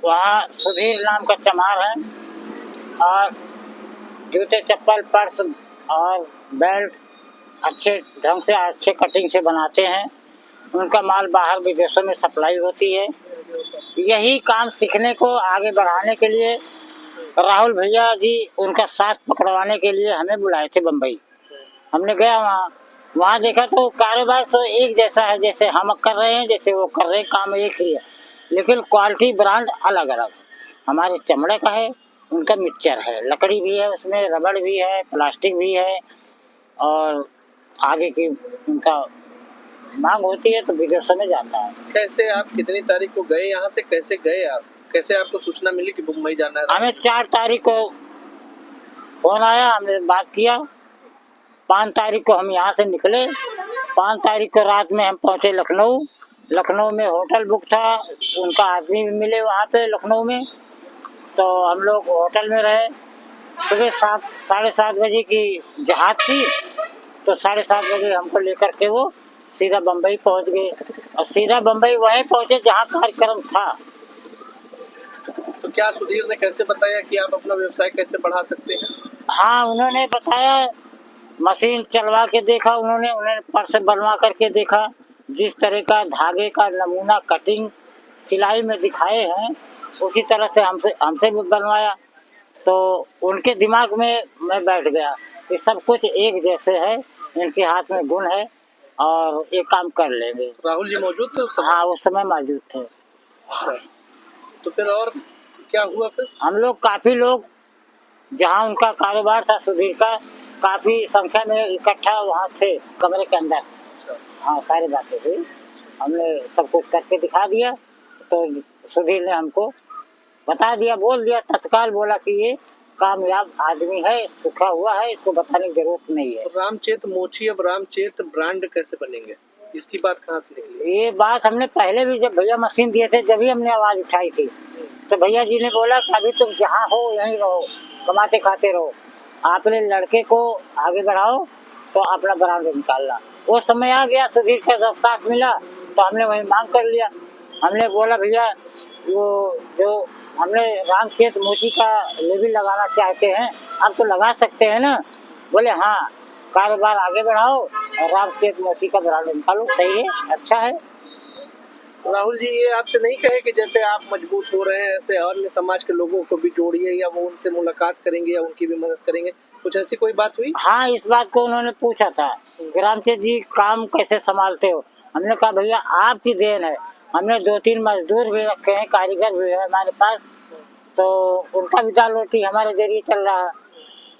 वहाँ सुधीर नाम का चमार है, और जूते चप्पल पर्स और बेल्ट अच्छे ढंग से अच्छे कटिंग से बनाते हैं। उनका माल बाहर विदेशों में सप्लाई होती है। यही काम सीखने को आगे बढ़ाने के लिए राहुल भैया जी उनका साथ पकड़वाने के लिए हमें बुलाए थे बम्बई। हमने गया वहाँ देखा तो कारोबार तो एक जैसा है, जैसे हम कर रहे हैं, जैसे वो कर रहे हैं, काम एक ही है, लेकिन क्वालिटी ब्रांड अलग अलग। हमारे चमड़े का है, उनका मिक्सचर है, लकड़ी भी है, उसमें रबड़ भी है, प्लास्टिक भी है, और आगे की उनका मांग होती है तो विदेशों में जाता है। कैसे आप कितनी तारीख को गए यहाँ से, कैसे गए आप, कैसे आपको सूचना मिली कि मुंबई जाना है? हमें 4 तारीख को फोन आया, हमने बात किया। 5 तारीख को हम यहाँ से निकले। 5 तारीख को रात में हम पहुँचे लखनऊ। लखनऊ में होटल बुक था, उनका आदमी भी मिले वहाँ पे लखनऊ में, तो हम लोग होटल में रहे। सुबह 7-7:30 बजे की जहाज थी, तो 7:30 बजे हमको लेकर के वो सीधा बम्बई पहुँच गए, और सीधा बम्बई वहीं पहुँचे जहाँ कार्यक्रम था। तो क्या सुधीर ने कैसे बताया कि आप अपना व्यवसाय कैसे बढ़ा सकते हैं? हाँ, उन्होंने बताया, मशीन चलवा के देखा उन्होंने पर्स बनवा करके देखा, जिस तरह का धागे का नमूना कटिंग सिलाई में दिखाए हैं उसी तरह से हमसे भी बनवाया। तो उनके दिमाग में मैं बैठ गया कि सब कुछ एक जैसे है, इनके हाथ में गुण है और ये काम कर लेंगे। राहुल जी मौजूद थे उस समय? हाँ, उस समय मौजूद थे। तो फिर और क्या हुआ फिर? हम लोग काफ़ी लोग, जहाँ उनका कारोबार था सुधीर का, काफ़ी संख्या में इकट्ठा वहाँ थे कमरे के अंदर। हाँ, सारी बातें हुई, हमने सब कुछ करके दिखा दिया, तो सुधीर ने हमको बता दिया, बोल दिया, तत्काल बोला कि ये कामयाब आदमी है, सूखा हुआ है, इसको बताने की जरूरत नहीं है। रामचेत मोची अब रामचेत ब्रांड कैसे बनेंगे, इसकी बात कहाँ से निकली? ये बात हमने पहले भी जब भैया मशीन दिए थे जब भी हमने आवाज उठाई थी, तो भैया जी ने बोला कि अभी तुम जहाँ हो यहीं रहो, कमाते खाते रहो, आपने लड़के को आगे बढ़ाओ तो अपना ब्रांड निकालना। वो समय आ गया, सुधीर का जब साथ मिला तो हमने वही मांग कर लिया। हमने बोला भैया वो जो हमने रामचेत मोची का लेबल लगाना चाहते हैं, आप तो लगा सकते हैं ना? बोले हाँ, कारोबार आगे बढ़ाओ और रामचेत मोची का ब्रांड निकालो, सही है, अच्छा है। राहुल जी ये आपसे नहीं कहे कि जैसे आप मजबूत हो रहे हैं ऐसे अन्य समाज के लोगों को भी जोड़िए, या वो उनसे मुलाकात करेंगे या उनकी भी मदद करेंगे, कुछ ऐसी कोई बात हुई? हाँ, इस बात को उन्होंने पूछा था कि रामचेत जी काम कैसे संभालते हो। हमने कहा भैया आपकी देन है, हमने 2-3 मजदूर भी रखे हैं, कारीगर भी है हमारे पास, तो उनका भी दाल रोटी हमारे जरिए चल रहा है,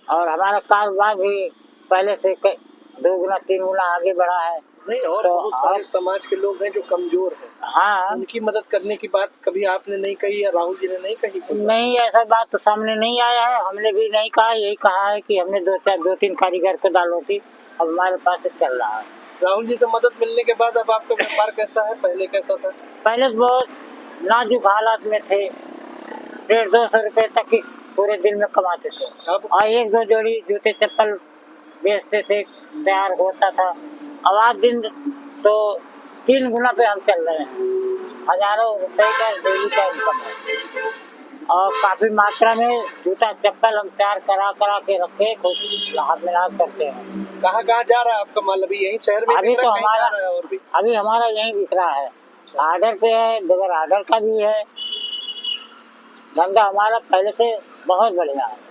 और हमारा कारोबार भी पहले से 2 गुना 3 गुना आगे बढ़ा है। नहीं, और तो बहुत सारे समाज के लोग हैं जो कमजोर हैं। हाँ, उनकी मदद करने की बात कभी आपने नहीं कही या राहुल जी ने नहीं कही? नहीं, ऐसा बात तो सामने नहीं आया है, हमने भी नहीं कहा, यही कहा है कि हमने 2-3 कारीगर को दाल रोटी अब हमारे पास से चल रहा है। राहुल जी से मदद मिलने के बाद अब आपका व्यापार कैसा है, पहले कैसा था? पहले बहुत नाजुक हालात में थे, 150-200 रुपए तक ही पूरे दिन में कमाते थे, और 1-2 जोड़ी जूते चप्पल बेचते थे, तैयार होता था। अब आज दिन तो 3 गुना पे हम चल रहे हैं, हजारों रुपए का डेली का इनकम है, और काफी मात्रा में जूता चप्पल हम तैयार करा के रखे, खुद लाभ मिलाप करते हैं। कहाँ जा रहा है आपका माल अभी, यही शहर में? अभी तो हमारा अभी हमारा यही बिक रहा है, आर्डर पे है, बगैर आर्डर का भी है। धंधा हमारा पहले से बहुत बढ़िया है।